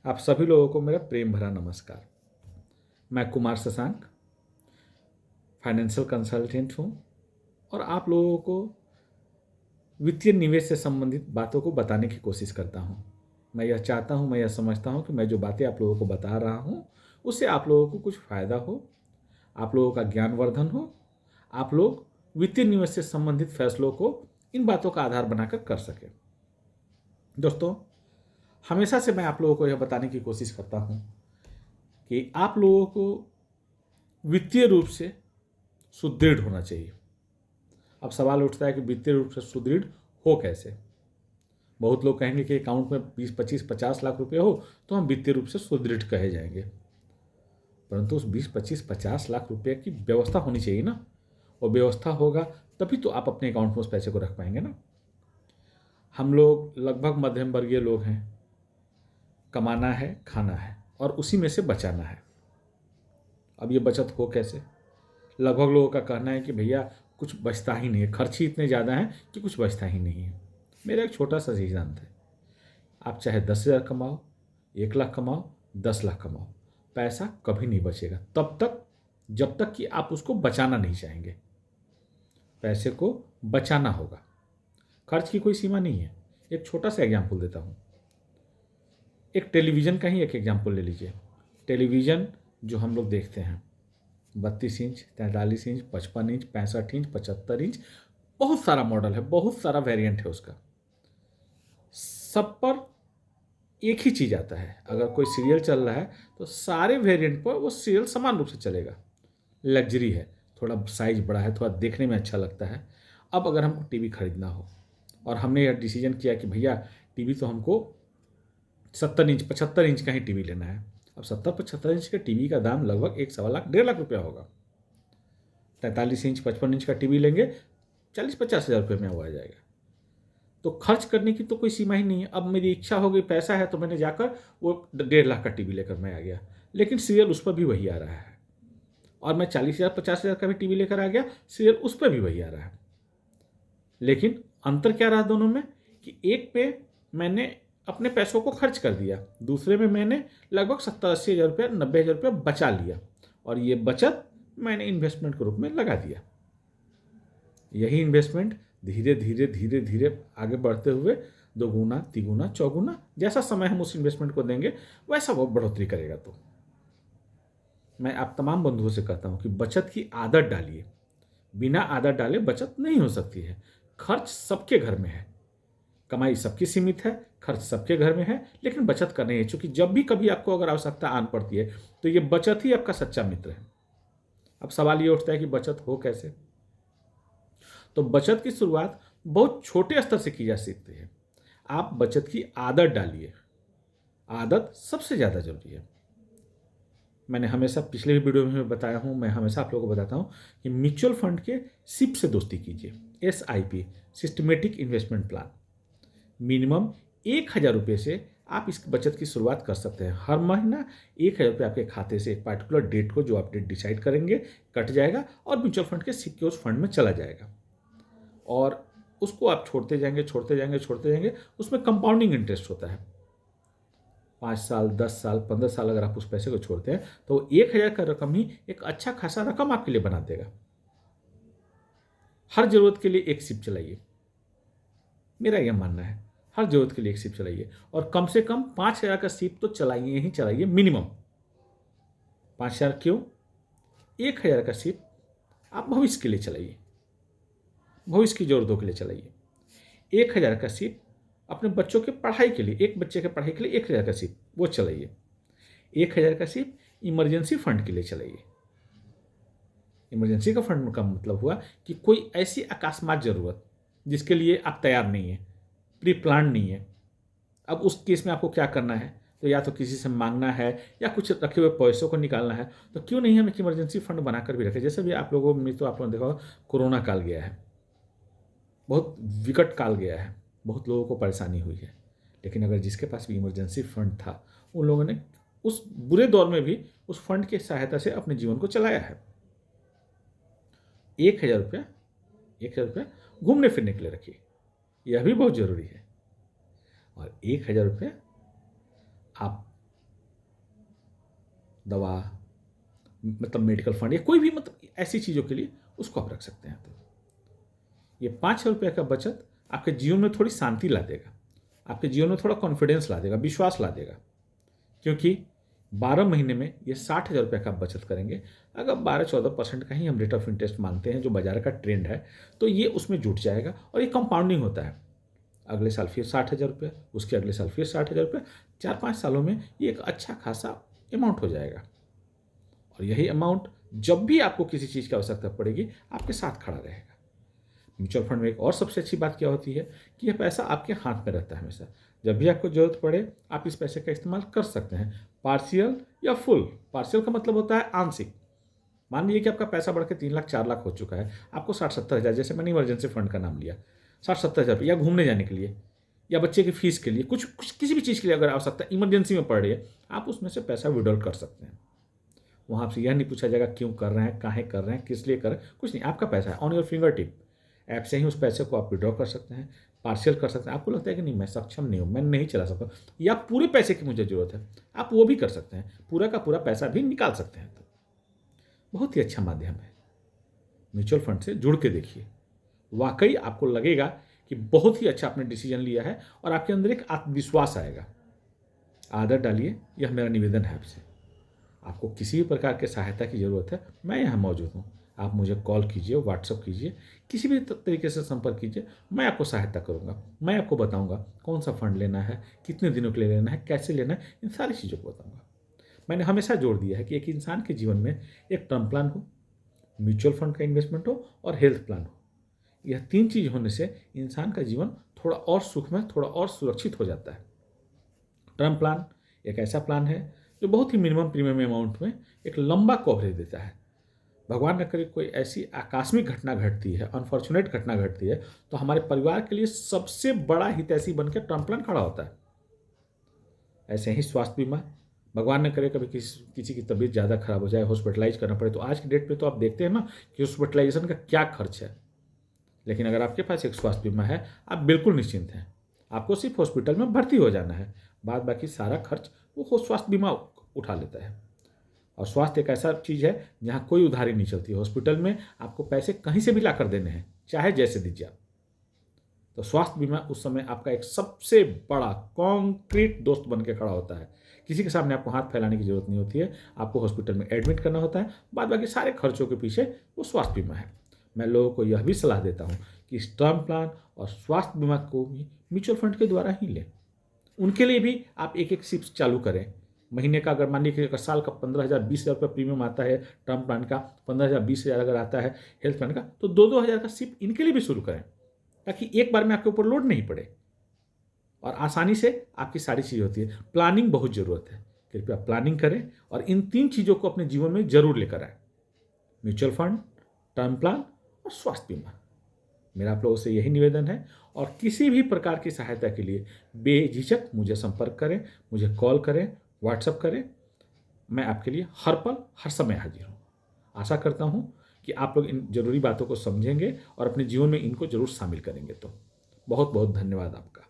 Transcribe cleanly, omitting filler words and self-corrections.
आप सभी लोगों को मेरा प्रेम भरा नमस्कार। मैं कुमार शशांक फाइनेंशियल कंसल्टेंट हूँ और आप लोगों को वित्तीय निवेश से संबंधित बातों को बताने की कोशिश करता हूँ। मैं यह चाहता हूँ, मैं यह समझता हूँ कि मैं जो बातें आप लोगों को बता रहा हूँ उससे आप लोगों को कुछ फ़ायदा हो, आप लोगों का ज्ञानवर्धन हो, आप लोग वित्तीय निवेश से संबंधित फैसलों को इन बातों का आधार बनाकर कर सकें। दोस्तों, हमेशा से मैं आप लोगों को यह बताने की कोशिश करता हूँ कि आप लोगों को वित्तीय रूप से सुदृढ़ होना चाहिए। अब सवाल उठता है कि वित्तीय रूप से सुदृढ़ हो कैसे। बहुत लोग कहेंगे कि अकाउंट में 20, 25, 50 लाख रुपए हो तो हम वित्तीय रूप से सुदृढ़ कहे जाएंगे, परंतु उस 20, 25, 50 लाख रुपए की व्यवस्था होनी चाहिए ना। और व्यवस्था होगा तभी तो आप अपने अकाउंट में उस पैसे को रख पाएंगे ना। हम लोग लगभग मध्यम वर्गीय लोग हैं, कमाना है, खाना है और उसी में से बचाना है। अब ये बचत हो कैसे? लगभग लोगों का कहना है कि भैया कुछ बचता ही नहीं है, खर्च ही इतने ज़्यादा हैं कि कुछ बचता ही नहीं है। मेरा एक छोटा सा सिद्धांत है, आप चाहे 10,000 कमाओ, 1 लाख कमाओ, 10 लाख कमाओ, पैसा कभी नहीं बचेगा तब तक जब तक कि आप उसको बचाना नहीं चाहेंगे। पैसे को बचाना होगा, खर्च की कोई सीमा नहीं है। एक छोटा सा एग्जाम्पल देता हूँ, एक टेलीविज़न का ही एक एग्जाम्पल ले लीजिए। टेलीविज़न जो हम लोग देखते हैं 32 inch, 43 inch, 55 inch, 65 inch, 75 inch, बहुत सारा मॉडल है, बहुत सारा वेरिएंट है उसका। सब पर एक ही चीज़ आता है। अगर कोई सीरियल चल रहा है तो सारे वेरिएंट पर वो सीरियल समान रूप से चलेगा। लग्जरी है, थोड़ा साइज बड़ा है, थोड़ा देखने में अच्छा लगता है। अब अगर हमको टीवी खरीदना हो और हमने यह डिसीजन किया कि भैया टीवी तो हमको 70 इंच 75 इंच का ही टीवी लेना है। अब 70-75 इंच के टीवी का दाम लगभग 1-1.25 लाख 1.5 लाख रुपया होगा। 43 इंच 55 इंच का टीवी लेंगे 40-50 हज़ार रुपये में वो आ जाएगा। तो खर्च करने की तो कोई सीमा ही नहीं है। अब मेरी इच्छा हो गई, पैसा है, तो मैंने जाकर वो 1.5 लाख का टीवी लेकर मैं आ गया, लेकिन सीरियल उस पर भी वही आ रहा है। और मैं 40,000 50,000 का भी टीवी लेकर आ गया, सीरियल उस पर भी वही आ रहा है। लेकिन अंतर क्या रहा दोनों में कि एक पे मैंने अपने पैसों को खर्च कर दिया, दूसरे में मैंने लगभग 70-80 हज़ार रुपया 90 हज़ार रुपया बचा लिया और ये बचत मैंने इन्वेस्टमेंट के रूप में लगा दिया। यही इन्वेस्टमेंट धीरे धीरे धीरे धीरे आगे बढ़ते हुए 2 गुना 3 गुना 4 गुना जैसा समय हम उस इन्वेस्टमेंट को देंगे वैसा वो बढ़ोतरी करेगा। तो मैं आप तमाम बंधुओं से कहता हूँ कि बचत की आदत डालिए। बिना आदत डाले बचत नहीं हो सकती है। खर्च सबके घर में है, कमाई सबकी सीमित है, खर्च सबके घर में है, लेकिन बचत करनी है। चूंकि जब भी कभी आपको अगर आवश्यकता आन पड़ती है तो ये बचत ही आपका सच्चा मित्र है। अब सवाल ये उठता है कि बचत हो कैसे? तो बचत की शुरुआत बहुत छोटे स्तर से की जा सकती है। आप बचत की आदत डालिए, आदत सबसे ज़्यादा जरूरी है। मैंने हमेशा पिछले भी वीडियो में बताया हूँ, मैं हमेशा आप लोगों को बताता हूँ कि म्यूचुअल फंड के सिप से दोस्ती कीजिए। SIP systematic investment plan, minimum 1,000 रुपये से आप इस बचत की शुरुआत कर सकते हैं। हर महीना 1,000 रुपये आपके खाते से एक पार्टिकुलर डेट को, जो आप डेट डिसाइड करेंगे, कट जाएगा और म्यूचुअल फंड के सिप के उस फंड में चला जाएगा और उसको आप छोड़ते जाएंगे छोड़ते जाएंगे छोड़ते जाएंगे। उसमें कंपाउंडिंग इंटरेस्ट होता है। 5 साल 10 साल 15 साल अगर आप उस पैसे को छोड़ते हैं तो 1,000 का रकम ही एक अच्छा खासा रकम आपके लिए बना देगा। हर जरूरत के लिए एक सिप चलाइए, मेरा यह मानना है। हर जरूरत के लिए एक सिप चलाइए और कम से कम 5,000 का सिप तो चलाइए ही चलाइए, मिनिमम 5,000। क्यों? 1,000 का सिप आप भविष्य के लिए चलाइए, भविष्य की जरूरतों के लिए चलाइए। 1,000 का सिप अपने बच्चों के पढ़ाई के लिए, एक बच्चे के पढ़ाई के लिए 1,000 का सिप वो चलाइए। 1,000 का सिप इमरजेंसी फंड के लिए चलाइए। इमरजेंसी का फंड का मतलब हुआ कि कोई ऐसी अकस्मात जरूरत जिसके लिए आप तैयार नहीं है, प्री प्लान नहीं है। अब उस केस में आपको क्या करना है? तो या तो किसी से मांगना है या कुछ रखे हुए पैसों को निकालना है। तो क्यों नहीं हम एक इमरजेंसी फंड बनाकर भी रखें? जैसे भी आप लोगों में, तो आप लोगों ने देखा होगा, कोरोना काल गया है, बहुत विकट काल गया है, बहुत लोगों को परेशानी हुई है, लेकिन अगर जिसके पास भी इमरजेंसी फंड था उन लोगों ने उस बुरे दौर में भी उस फंड की सहायता से अपने जीवन को चलाया है। 1,000 रुपया 1,000 रुपया घूमने फिरने के लिए रखिए, यह भी बहुत जरूरी है। और 1,000 रुपया आप दवा, मतलब मेडिकल फंड या कोई भी मतलब ऐसी चीज़ों के लिए उसको आप रख सकते हैं। तो ये 5,000 रुपये का बचत आपके जीवन में थोड़ी शांति ला देगा, आपके जीवन में थोड़ा कॉन्फिडेंस ला देगा, विश्वास ला देगा। क्योंकि 12 महीने में ये 60,000 रुपये का आप बचत करेंगे। अगर 12-14% का ही हम रेट ऑफ इंटरेस्ट मानते हैं जो बाजार का ट्रेंड है, तो ये उसमें जुट जाएगा और ये कंपाउंडिंग होता है। अगले साल फिर 60,000 रुपये, उसके अगले साल फिर 60,000 रुपये, 4-5 सालों में ये एक अच्छा खासा अमाउंट हो जाएगा। और यही अमाउंट जब भी आपको किसी चीज़ की आवश्यकता पड़ेगी आपके साथ खड़ा रहेगा। म्यूचुअल फंड में एक और सबसे अच्छी बात क्या होती है कि यह पैसा आपके हाथ में रहता है हमेशा। जब भी आपको ज़रूरत पड़े आप इस पैसे का इस्तेमाल कर सकते हैं, पार्शियल या फुल। पार्शियल का मतलब होता है आंशिक। मान लीजिए कि आपका पैसा बढ़ के 3 लाख 4 लाख हो चुका है, आपको 60-70 हज़ार, जैसे मैंने इमरजेंसी फंड का नाम लिया, 60-70 हज़ार या घूमने जाने के लिए या बच्चे की फीस के लिए, कुछ किसी भी चीज़ के लिए अगर आवश्यकता इमरजेंसी में पड़ रही है, आप उसमें से पैसा विड्रॉल कर सकते हैं। वहाँ आपसे यह नहीं पूछा जाएगा क्यों कर रहे हैं, काहे कर रहे हैं, किस लिए कर रहे हैं, कुछ नहीं। आपका पैसा है on your finger tip. App से ही उस पैसे को आप विड्रॉ कर सकते हैं, पार्शियल कर सकते हैं। आपको लगता है कि नहीं मैं सक्षम नहीं हूँ, मैं नहीं चला सकता, या पूरे पैसे की मुझे ज़रूरत है, आप वो भी कर सकते हैं, पूरा का पूरा पैसा भी निकाल सकते हैं। तो बहुत ही अच्छा माध्यम है। म्यूचुअल फंड से जुड़ के देखिए, वाकई आपको लगेगा कि बहुत ही अच्छा आपने डिसीजन लिया है और आपके अंदर एक आत्मविश्वास आएगा। आदत डालिए, यह मेरा निवेदन है आपसे। आपको किसी भी प्रकार के सहायता की ज़रूरत है, मैं यहाँ मौजूद हूँ। आप मुझे कॉल कीजिए, व्हाट्सअप कीजिए, किसी भी तरीके से संपर्क कीजिए, मैं आपको सहायता करूँगा। मैं आपको बताऊँगा कौन सा फंड लेना है, कितने दिनों के लिए लेना है, कैसे लेना है, इन सारी चीज़ों को बताऊँगा। मैंने हमेशा जोर दिया है कि एक इंसान के जीवन में एक टर्म प्लान हो, म्यूचुअल फंड का इन्वेस्टमेंट हो और हेल्थ प्लान हो। यह 3 चीज़ होने से इंसान का जीवन थोड़ा और सुखमय, थोड़ा और सुरक्षित हो जाता है। टर्म प्लान एक ऐसा प्लान है जो बहुत ही मिनिमम प्रीमियम अमाउंट में एक लंबा कवरेज देता है। भगवान न करे कोई ऐसी आकस्मिक घटना घटती है, अनफॉर्चुनेट घटना घटती है, तो हमारे परिवार के लिए सबसे बड़ा हितैषी बनकर टर्म प्लान खड़ा होता है। ऐसे ही स्वास्थ्य बीमा, भगवान न करे कभी किसी की तबीयत ज़्यादा खराब हो जाए, हॉस्पिटलाइज करना पड़े, तो आज की डेट पे तो आप देखते हैं ना कि हॉस्पिटलाइजेशन का क्या खर्च है। लेकिन अगर आपके पास एक स्वास्थ्य बीमा है, आप बिल्कुल निश्चिंत हैं। आपको सिर्फ हॉस्पिटल में भर्ती हो जाना है, बाद बाकी सारा खर्च वो स्वास्थ्य बीमा उठा लेता है। और स्वास्थ्य एक ऐसा चीज़ है जहाँ कोई उधारी नहीं चलती। हॉस्पिटल में आपको पैसे कहीं से भी ला कर देने हैं, चाहे जैसे दीजिए आप। तो स्वास्थ्य बीमा उस समय आपका एक सबसे बड़ा कॉन्क्रीट दोस्त बन के खड़ा होता है। किसी के सामने आपको हाथ फैलाने की जरूरत नहीं होती है, आपको हॉस्पिटल में एडमिट करना होता है, बाद बाकी सारे खर्चों के पीछे वो स्वास्थ्य बीमा है। मैं लोगों को यह भी सलाह देता हूँ कि इस टर्म प्लान और स्वास्थ्य बीमा को भी म्यूचुअल फंड के द्वारा ही लें। उनके लिए भी आप एक सिप चालू करें। महीने का अगर मान लीजिए अगर साल का 15,000 20,000 रुपये प्रीमियम आता है टर्म प्लान का, 15,000 20,000 अगर आता है हेल्थ प्लान का, तो 2-2 हज़ार का सिप इनके लिए भी शुरू करें, ताकि एक बार में आपके ऊपर लोड नहीं पड़े और आसानी से आपकी सारी चीज़ होती है। प्लानिंग बहुत ज़रूरत है, कृपया प्लानिंग करें और इन 3 चीज़ों को अपने जीवन में जरूर लेकर आए। म्यूचुअल फंड, टर्म प्लान और स्वास्थ्य बीमा। मेरा आप लोगों से यही निवेदन है और किसी भी प्रकार की सहायता के लिए बेझिझक मुझे संपर्क करें, मुझे कॉल करें, व्हाट्सएप करें। मैं आपके लिए हर पल हर समय हाजिर हूँ। आशा करता हूँ कि आप लोग इन जरूरी बातों को समझेंगे और अपने जीवन में इनको जरूर शामिल करेंगे। तो बहुत बहुत धन्यवाद आपका।